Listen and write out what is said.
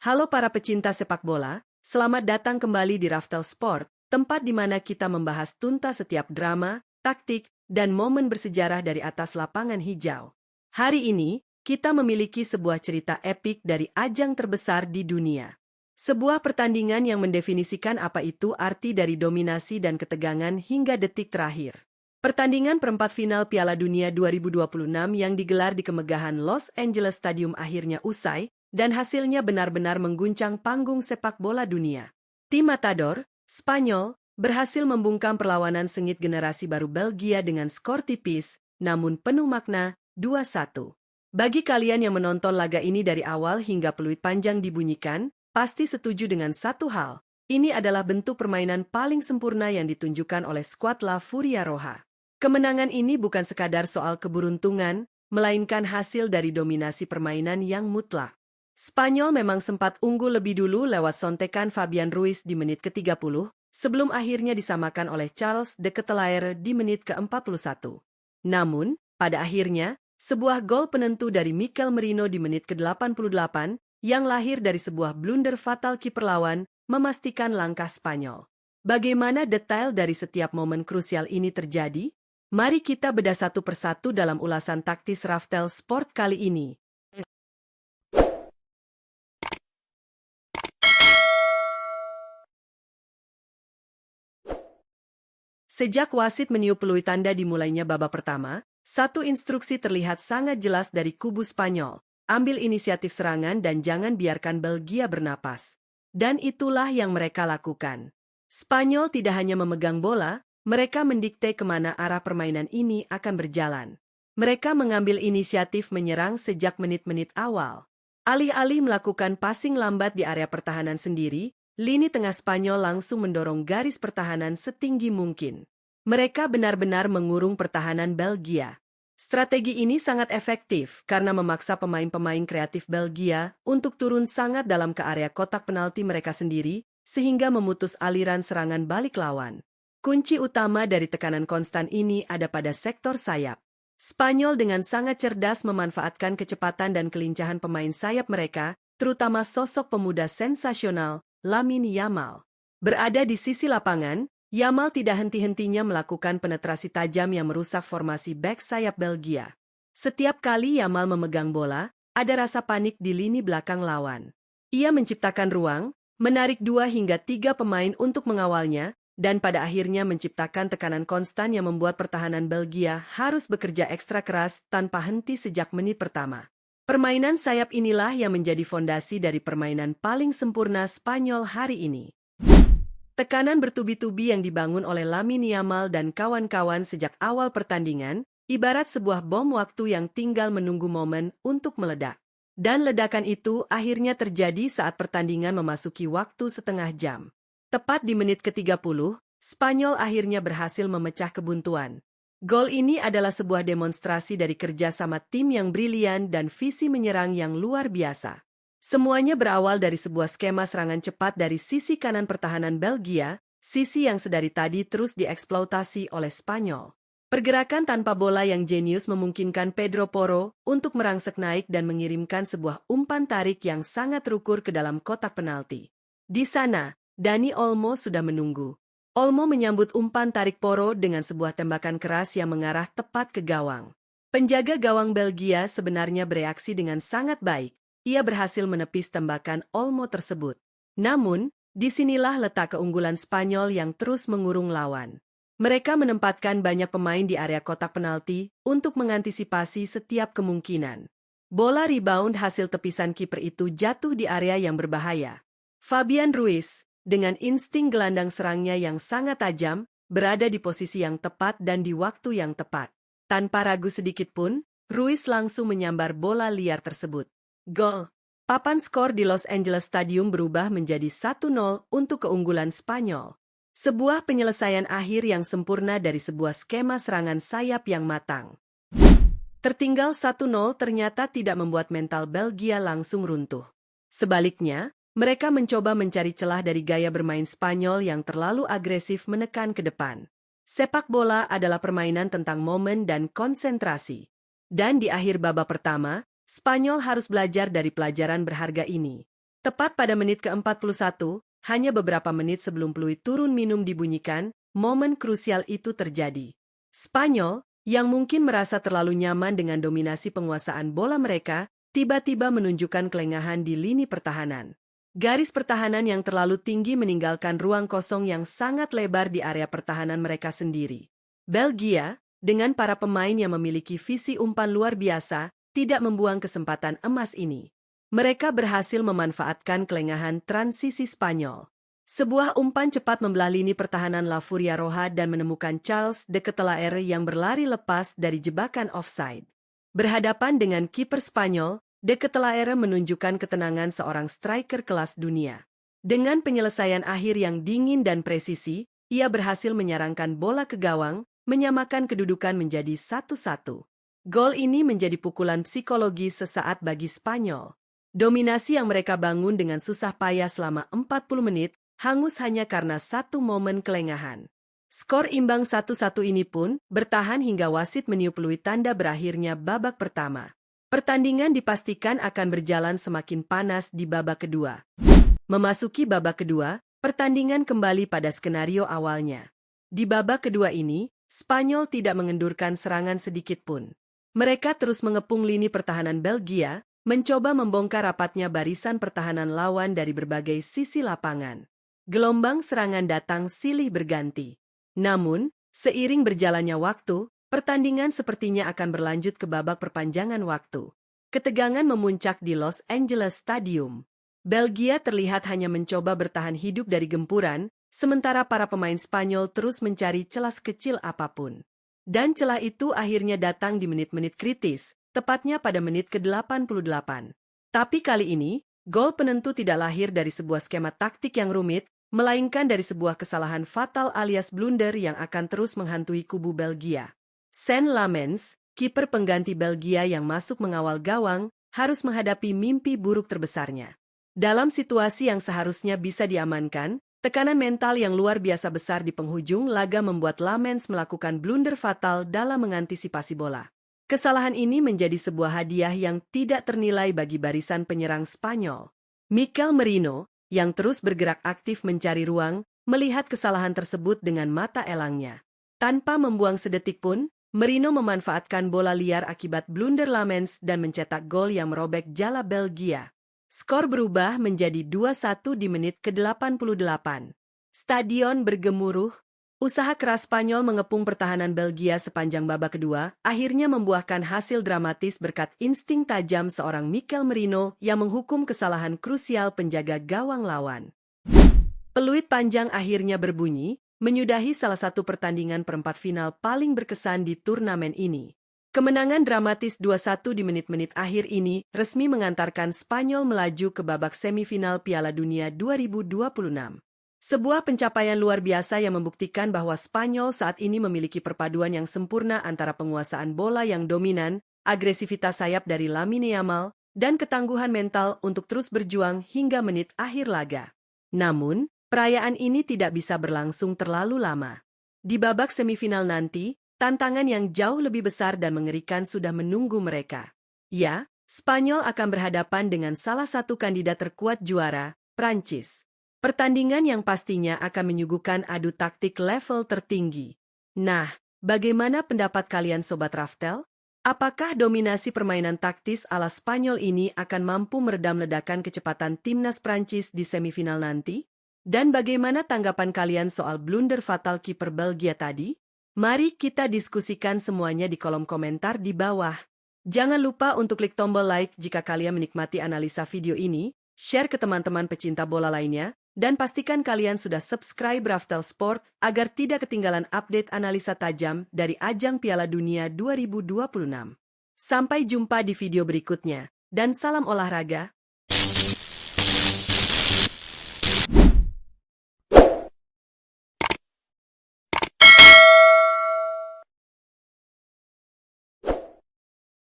Halo para pecinta sepak bola, selamat datang kembali di Raftel Sport, tempat di mana kita membahas tuntas setiap drama, taktik, dan momen bersejarah dari atas lapangan hijau. Hari ini, kita memiliki sebuah cerita epik dari ajang terbesar di dunia. Sebuah pertandingan yang mendefinisikan apa itu arti dari dominasi dan ketegangan hingga detik terakhir. Pertandingan perempat final Piala Dunia 2026 yang digelar di kemegahan Los Angeles Stadium akhirnya usai, dan hasilnya benar-benar mengguncang panggung sepak bola dunia. Tim Matador, Spanyol, berhasil membungkam perlawanan sengit generasi baru Belgia dengan skor tipis, namun penuh makna, 2-1. Bagi kalian yang menonton laga ini dari awal hingga peluit panjang dibunyikan, pasti setuju dengan satu hal. Ini adalah bentuk permainan paling sempurna yang ditunjukkan oleh skuad La Furia Roja. Kemenangan ini bukan sekadar soal keberuntungan, melainkan hasil dari dominasi permainan yang mutlak. Spanyol memang sempat unggul lebih dulu lewat sontekan Fabian Ruiz di menit ke-30, sebelum akhirnya disamakan oleh Charles de Ketelaere di menit ke-41. Namun, pada akhirnya, sebuah gol penentu dari Mikel Merino di menit ke-88, yang lahir dari sebuah blunder fatal kiper lawan, memastikan langkah Spanyol. Bagaimana detail dari setiap momen krusial ini terjadi? Mari kita bedah satu persatu dalam ulasan taktis Raftel Sport kali ini. Sejak wasit meniup peluit tanda dimulainya babak pertama, satu instruksi terlihat sangat jelas dari kubu Spanyol. Ambil inisiatif serangan dan jangan biarkan Belgia bernapas. Dan itulah yang mereka lakukan. Spanyol tidak hanya memegang bola, mereka mendikte kemana arah permainan ini akan berjalan. Mereka mengambil inisiatif menyerang sejak menit-menit awal. Alih-alih melakukan passing lambat di area pertahanan sendiri, lini tengah Spanyol langsung mendorong garis pertahanan setinggi mungkin. Mereka benar-benar mengurung pertahanan Belgia. Strategi ini sangat efektif karena memaksa pemain-pemain kreatif Belgia untuk turun sangat dalam ke area kotak penalti mereka sendiri, sehingga memutus aliran serangan balik lawan. Kunci utama dari tekanan konstan ini ada pada sektor sayap. Spanyol dengan sangat cerdas memanfaatkan kecepatan dan kelincahan pemain sayap mereka, terutama sosok pemuda sensasional, Lamine Yamal. Berada di sisi lapangan, Yamal tidak henti-hentinya melakukan penetrasi tajam yang merusak formasi bek sayap Belgia. Setiap kali Yamal memegang bola, ada rasa panik di lini belakang lawan. Ia menciptakan ruang, menarik 2 hingga 3 pemain untuk mengawalnya, dan pada akhirnya menciptakan tekanan konstan yang membuat pertahanan Belgia harus bekerja ekstra keras tanpa henti sejak menit pertama. Permainan sayap inilah yang menjadi fondasi dari permainan paling sempurna Spanyol hari ini. Tekanan bertubi-tubi yang dibangun oleh Lamine Yamal dan kawan-kawan sejak awal pertandingan, ibarat sebuah bom waktu yang tinggal menunggu momen untuk meledak. Dan ledakan itu akhirnya terjadi saat pertandingan memasuki waktu setengah jam. Tepat di menit ke-30, Spanyol akhirnya berhasil memecah kebuntuan. Gol ini adalah sebuah demonstrasi dari kerjasama tim yang brilian dan visi menyerang yang luar biasa. Semuanya berawal dari sebuah skema serangan cepat dari sisi kanan pertahanan Belgia, sisi yang sedari tadi terus dieksploitasi oleh Spanyol. Pergerakan tanpa bola yang jenius memungkinkan Pedro Porro untuk merangsek naik dan mengirimkan sebuah umpan tarik yang sangat terukur ke dalam kotak penalti. Di sana, Dani Olmo sudah menunggu. Olmo menyambut umpan tarik Porro dengan sebuah tembakan keras yang mengarah tepat ke gawang. Penjaga gawang Belgia sebenarnya bereaksi dengan sangat baik. Ia berhasil menepis tembakan Olmo tersebut. Namun, disinilah letak keunggulan Spanyol yang terus mengurung lawan. Mereka menempatkan banyak pemain di area kotak penalti untuk mengantisipasi setiap kemungkinan. Bola rebound hasil tepisan kiper itu jatuh di area yang berbahaya. Fabian Ruiz, dengan insting gelandang serangnya yang sangat tajam, berada di posisi yang tepat dan di waktu yang tepat. Tanpa ragu sedikit pun, Ruiz langsung menyambar bola liar tersebut. Gol. Papan skor di Los Angeles Stadium berubah menjadi 1-0 untuk keunggulan Spanyol. Sebuah penyelesaian akhir yang sempurna dari sebuah skema serangan sayap yang matang. Tertinggal 1-0 ternyata tidak membuat mental Belgia langsung runtuh. Sebaliknya, mereka mencoba mencari celah dari gaya bermain Spanyol yang terlalu agresif menekan ke depan. Sepak bola adalah permainan tentang momen dan konsentrasi. Dan di akhir babak pertama, Spanyol harus belajar dari pelajaran berharga ini. Tepat pada menit ke-41, hanya beberapa menit sebelum peluit turun minum dibunyikan, momen krusial itu terjadi. Spanyol, yang mungkin merasa terlalu nyaman dengan dominasi penguasaan bola mereka, tiba-tiba menunjukkan kelengahan di lini pertahanan. Garis pertahanan yang terlalu tinggi meninggalkan ruang kosong yang sangat lebar di area pertahanan mereka sendiri. Belgia, dengan para pemain yang memiliki visi umpan luar biasa, tidak membuang kesempatan emas ini. Mereka berhasil memanfaatkan kelengahan transisi Spanyol. Sebuah umpan cepat membelah lini pertahanan La Furia Roja dan menemukan Charles de Ketelaere yang berlari lepas dari jebakan offside. Berhadapan dengan kiper Spanyol, de Ketelaere menunjukkan ketenangan seorang striker kelas dunia. Dengan penyelesaian akhir yang dingin dan presisi, ia berhasil menyarangkan bola ke gawang, menyamakan kedudukan menjadi 1-1. Gol ini menjadi pukulan psikologis sesaat bagi Spanyol. Dominasi yang mereka bangun dengan susah payah selama 40 menit, hangus hanya karena satu momen kelengahan. Skor imbang 1-1 ini pun bertahan hingga wasit meniup peluit tanda berakhirnya babak pertama. Pertandingan dipastikan akan berjalan semakin panas di babak kedua. Memasuki babak kedua, pertandingan kembali pada skenario awalnya. Di babak kedua ini, Spanyol tidak mengendurkan serangan sedikit pun. Mereka terus mengepung lini pertahanan Belgia, mencoba membongkar rapatnya barisan pertahanan lawan dari berbagai sisi lapangan. Gelombang serangan datang silih berganti. Namun, seiring berjalannya waktu, pertandingan sepertinya akan berlanjut ke babak perpanjangan waktu. Ketegangan memuncak di Los Angeles Stadium. Belgia terlihat hanya mencoba bertahan hidup dari gempuran, sementara para pemain Spanyol terus mencari celah kecil apapun. Dan celah itu akhirnya datang di menit-menit kritis, tepatnya pada menit ke-88. Tapi kali ini, gol penentu tidak lahir dari sebuah skema taktik yang rumit, melainkan dari sebuah kesalahan fatal alias blunder yang akan terus menghantui kubu Belgia. Sean Lamens, kiper pengganti Belgia yang masuk mengawal gawang, harus menghadapi mimpi buruk terbesarnya. Dalam situasi yang seharusnya bisa diamankan, tekanan mental yang luar biasa besar di penghujung laga membuat Lamens melakukan blunder fatal dalam mengantisipasi bola. Kesalahan ini menjadi sebuah hadiah yang tidak ternilai bagi barisan penyerang Spanyol. Mikel Merino, yang terus bergerak aktif mencari ruang, melihat kesalahan tersebut dengan mata elangnya. Tanpa membuang sedetik pun, Merino memanfaatkan bola liar akibat blunder Lamens dan mencetak gol yang merobek jala Belgia. Skor berubah menjadi 2-1 di menit ke-88. Stadion bergemuruh. Usaha keras Spanyol mengepung pertahanan Belgia sepanjang babak kedua akhirnya membuahkan hasil dramatis berkat insting tajam seorang Mikel Merino yang menghukum kesalahan krusial penjaga gawang lawan. Peluit panjang akhirnya berbunyi, menyudahi salah satu pertandingan perempat final paling berkesan di turnamen ini. Kemenangan dramatis 2-1 di menit-menit akhir ini resmi mengantarkan Spanyol melaju ke babak semifinal Piala Dunia 2026. Sebuah pencapaian luar biasa yang membuktikan bahwa Spanyol saat ini memiliki perpaduan yang sempurna antara penguasaan bola yang dominan, agresivitas sayap dari Lamine Yamal, dan ketangguhan mental untuk terus berjuang hingga menit akhir laga. Namun, perayaan ini tidak bisa berlangsung terlalu lama. Di babak semifinal nanti, tantangan yang jauh lebih besar dan mengerikan sudah menunggu mereka. Ya, Spanyol akan berhadapan dengan salah satu kandidat terkuat juara, Prancis. Pertandingan yang pastinya akan menyuguhkan adu taktik level tertinggi. Nah, bagaimana pendapat kalian Sobat Raftel? Apakah dominasi permainan taktis ala Spanyol ini akan mampu meredam ledakan kecepatan timnas Prancis di semifinal nanti? Dan bagaimana tanggapan kalian soal blunder fatal kiper Belgia tadi? Mari kita diskusikan semuanya di kolom komentar di bawah. Jangan lupa untuk klik tombol like jika kalian menikmati analisa video ini, share ke teman-teman pecinta bola lainnya, dan pastikan kalian sudah subscribe Raftel Sport agar tidak ketinggalan update analisa tajam dari ajang Piala Dunia 2026. Sampai jumpa di video berikutnya, dan salam olahraga.